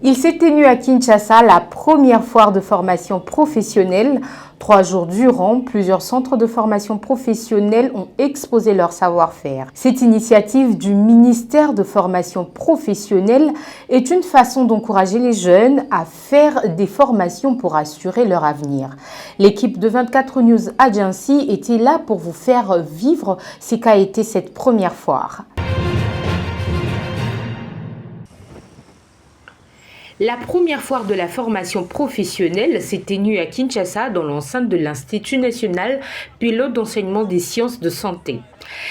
Il s'est tenu à Kinshasa la première foire de formation professionnelle. 3 jours durant, plusieurs centres de formation professionnelle ont exposé leur savoir-faire. Cette initiative du ministère de formation professionnelle est une façon d'encourager les jeunes à faire des formations pour assurer leur avenir. L'équipe de 24 News Agency était là pour vous faire vivre ce qu'a été cette première foire. La première foire de la formation professionnelle s'est tenue à Kinshasa dans l'enceinte de l'Institut national pilote d'enseignement des sciences de santé.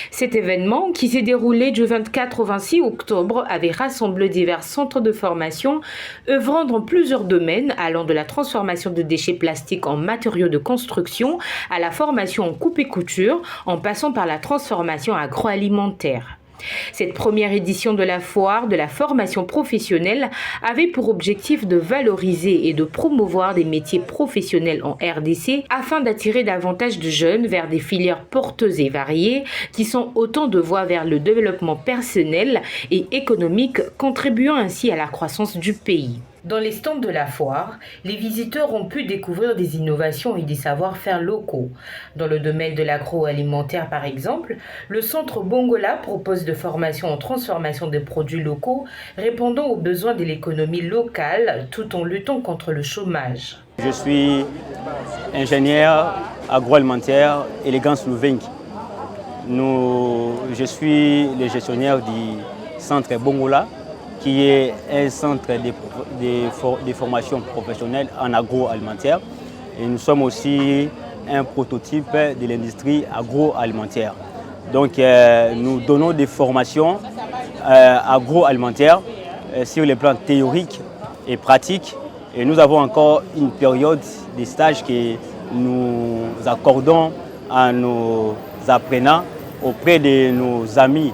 Cet événement, qui s'est déroulé du 24 au 26 octobre, avait rassemblé divers centres de formation œuvrant dans plusieurs domaines, allant de la transformation de déchets plastiques en matériaux de construction à la formation en coupe et couture, en passant par la transformation agroalimentaire. Cette première édition de la foire de la formation professionnelle avait pour objectif de valoriser et de promouvoir des métiers professionnels en RDC afin d'attirer davantage de jeunes vers des filières porteuses et variées qui sont autant de voies vers le développement personnel et économique, contribuant ainsi à la croissance du pays. Dans les stands de la foire, les visiteurs ont pu découvrir des innovations et des savoir-faire locaux. Dans le domaine de l'agroalimentaire par exemple, le centre Bongola propose de formations en transformation des produits locaux répondant aux besoins de l'économie locale tout en luttant contre le chômage. Je suis ingénieur agroalimentaire Élégance Louvenki. Je suis le gestionnaire du centre Bongola, qui est un centre de formation professionnelle en agroalimentaire. Et nous sommes aussi un prototype de l'industrie agroalimentaire. Donc nous donnons des formations agroalimentaires sur les plans théoriques et pratiques. Et nous avons encore une période de stage que nous accordons à nos apprenants auprès de nos amis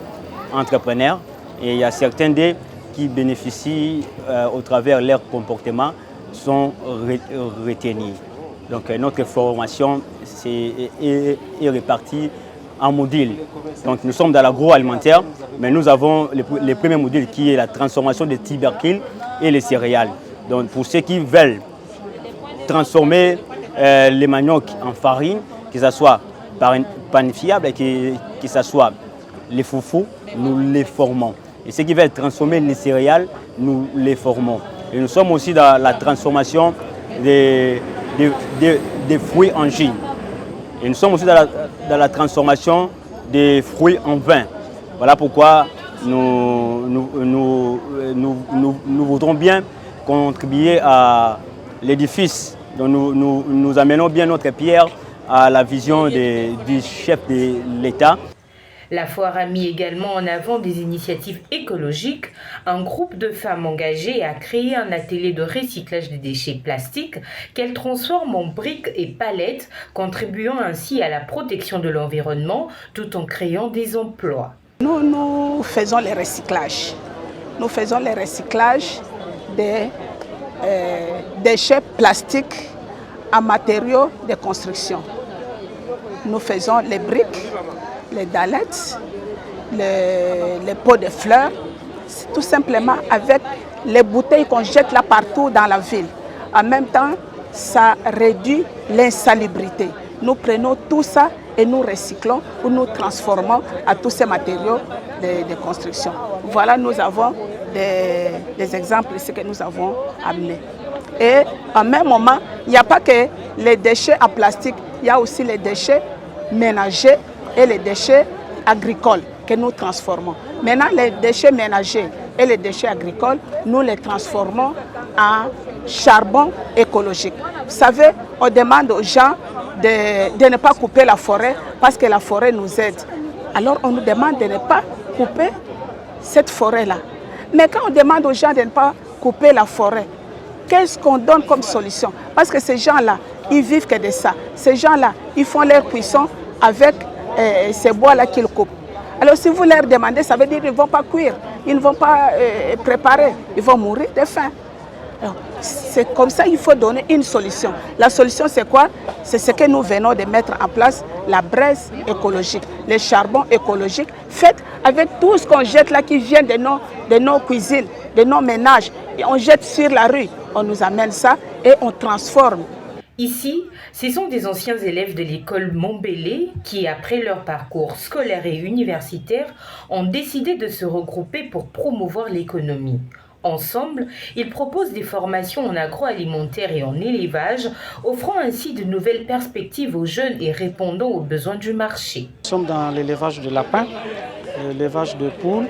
entrepreneurs. Et il y a certains des qui bénéficient au travers de leur comportement sont retenus. Donc notre formation est répartie en modules. Donc nous sommes dans l'agroalimentaire, mais nous avons le premier module qui est la transformation des tubercules et les céréales. Donc pour ceux qui veulent transformer les manioc en farine, que ce soit panifiable et que ce soit les foufous, nous les formons. Et ceux qui veulent transformer les céréales, nous les formons. Et nous sommes aussi dans la transformation des fruits en jus. Et nous sommes aussi dans la transformation des fruits en vin. Voilà pourquoi nous voudrons bien contribuer à l'édifice. Donc nous amenons bien notre pierre à la vision du chef de l'État. La foire a mis également en avant des initiatives écologiques. Un groupe de femmes engagées a créé un atelier de recyclage des déchets plastiques qu'elles transforment en briques et palettes, contribuant ainsi à la protection de l'environnement tout en créant des emplois. Nous faisons le recyclage. Nous faisons le recyclage des déchets plastiques en matériaux de construction. Nous faisons les briques, les dallettes, les pots de fleurs, tout simplement avec les bouteilles qu'on jette là partout dans la ville. En même temps, ça réduit l'insalubrité. Nous prenons tout ça et nous recyclons ou nous transformons à tous ces matériaux de construction. Voilà, nous avons des exemples ici que nous avons amenés. Et en même moment, il n'y a pas que les déchets en plastique, il y a aussi les déchets ménagers et les déchets agricoles que nous transformons. Maintenant, les déchets ménagers et les déchets agricoles, nous les transformons en charbon écologique. Vous savez, on demande aux gens de ne pas couper la forêt parce que la forêt nous aide. Alors, on nous demande de ne pas couper cette forêt-là. Mais quand on demande aux gens de ne pas couper la forêt, qu'est-ce qu'on donne comme solution? Parce que ces gens-là, ils vivent que de ça. Ces gens-là, ils font leur cuisson avec ces bois-là qu'ils coupent. Alors si vous leur demandez, ça veut dire qu'ils ne vont pas cuire, ils ne vont pas préparer, ils vont mourir de faim. C'est comme ça qu'il faut donner une solution. La solution, c'est quoi? C'est ce que nous venons de mettre en place, la braise écologique, le charbon écologique, fait avec tout ce qu'on jette là qui vient de nos cuisines, de nos ménages. Et on jette sur la rue, on nous amène ça et on transforme. Ici, ce sont des anciens élèves de l'école Montbellé qui, après leur parcours scolaire et universitaire, ont décidé de se regrouper pour promouvoir l'économie. Ensemble, ils proposent des formations en agroalimentaire et en élevage, offrant ainsi de nouvelles perspectives aux jeunes et répondant aux besoins du marché. Nous sommes dans l'élevage de lapins, l'élevage de poules,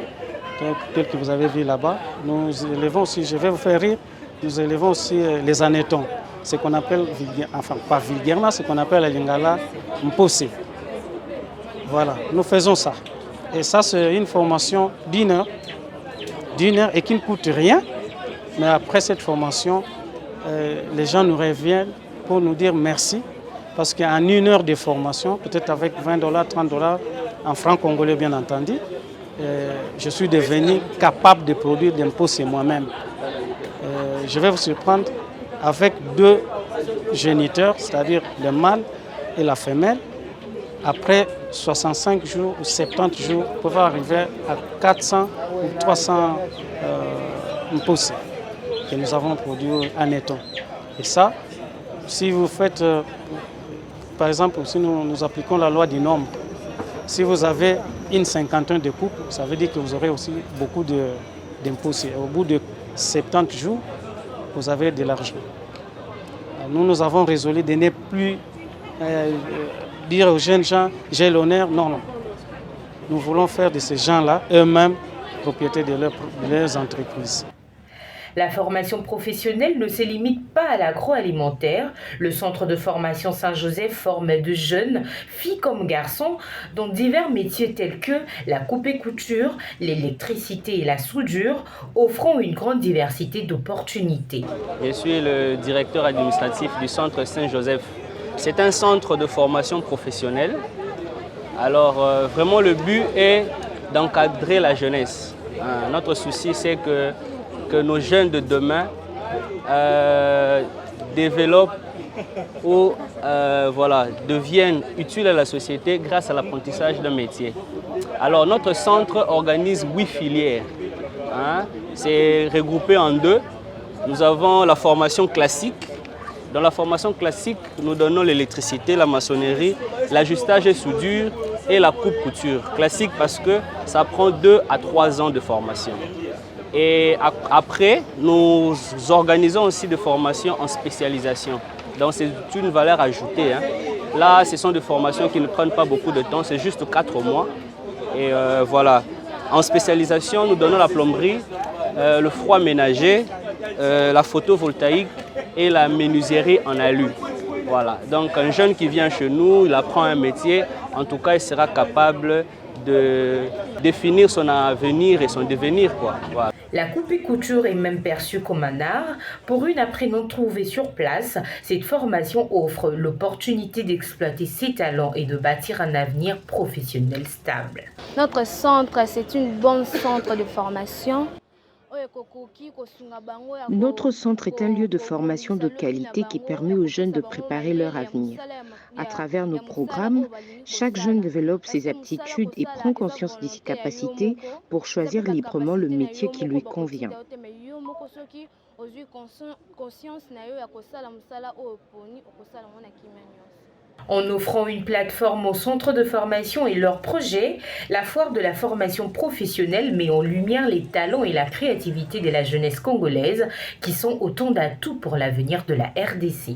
tel que vous avez vu là-bas. Nous élevons aussi, je vais vous faire rire, nous élevons aussi les anétons, ce qu'on appelle, enfin pas vulgairement, ce qu'on appelle à Lingala, mpose. Voilà, nous faisons ça. Et ça, c'est une formation d'une heure et qui ne coûte rien. Mais après cette formation, les gens nous reviennent pour nous dire merci. Parce qu'en une heure de formation, peut-être avec $20, $30, en francs congolais bien entendu, je suis devenu capable de produire des mpose moi-même. Je vais vous surprendre avec 2 géniteurs, c'est-à-dire le mâle et la femelle. Après 65 jours ou 70 jours, vous pouvez arriver à 400 ou 300 mpose que nous avons produit en étang. Et ça, si vous faites, par exemple, si nous appliquons la loi du nombre, si vous avez une cinquantaine de couples, ça veut dire que vous aurez aussi beaucoup d'impôts. Au bout de 70 jours, vous avez de l'argent. Nous avons résolu de ne plus dire aux jeunes gens, j'ai l'honneur. Non, non. Nous voulons faire de ces gens-là eux-mêmes propriétaires de leurs entreprises. La formation professionnelle ne se limite pas à l'agroalimentaire. Le centre de formation Saint-Joseph forme de jeunes, filles comme garçons, dans divers métiers tels que la coupe et couture, l'électricité et la soudure, offrant une grande diversité d'opportunités. Je suis le directeur administratif du centre Saint-Joseph. C'est un centre de formation professionnelle. Alors vraiment le but est d'encadrer la jeunesse. Notre souci c'est que nos jeunes de demain développent ou deviennent utiles à la société grâce à l'apprentissage d'un métier. Alors notre centre organise 8 filières. C'est regroupé en 2. Nous avons la formation classique. Dans la formation classique, nous donnons l'électricité, la maçonnerie, l'ajustage et soudure et la coupe-couture. Classique parce que ça prend 2 à 3 ans de formation. Et après, nous organisons aussi des formations en spécialisation. Donc c'est une valeur ajoutée. Là, ce sont des formations qui ne prennent pas beaucoup de temps, c'est juste 4 mois. Et voilà. En spécialisation, nous donnons la plomberie, le froid ménager, la photovoltaïque et la menuiserie en alu. Voilà. Donc un jeune qui vient chez nous, il apprend un métier, en tout cas il sera capable de définir son avenir et son devenir, quoi. Voilà. La coupe et couture est même perçue comme un art. Pour une apprenante trouvée sur place, cette formation offre l'opportunité d'exploiter ses talents et de bâtir un avenir professionnel stable. Notre centre, c'est une bonne centre de formation. Notre centre est un lieu de formation de qualité qui permet aux jeunes de préparer leur avenir. À travers nos programmes, chaque jeune développe ses aptitudes et prend conscience de ses capacités pour choisir librement le métier qui lui convient. En offrant une plateforme aux centres de formation et leurs projets, la foire de la formation professionnelle met en lumière les talents et la créativité de la jeunesse congolaise qui sont autant d'atouts pour l'avenir de la RDC.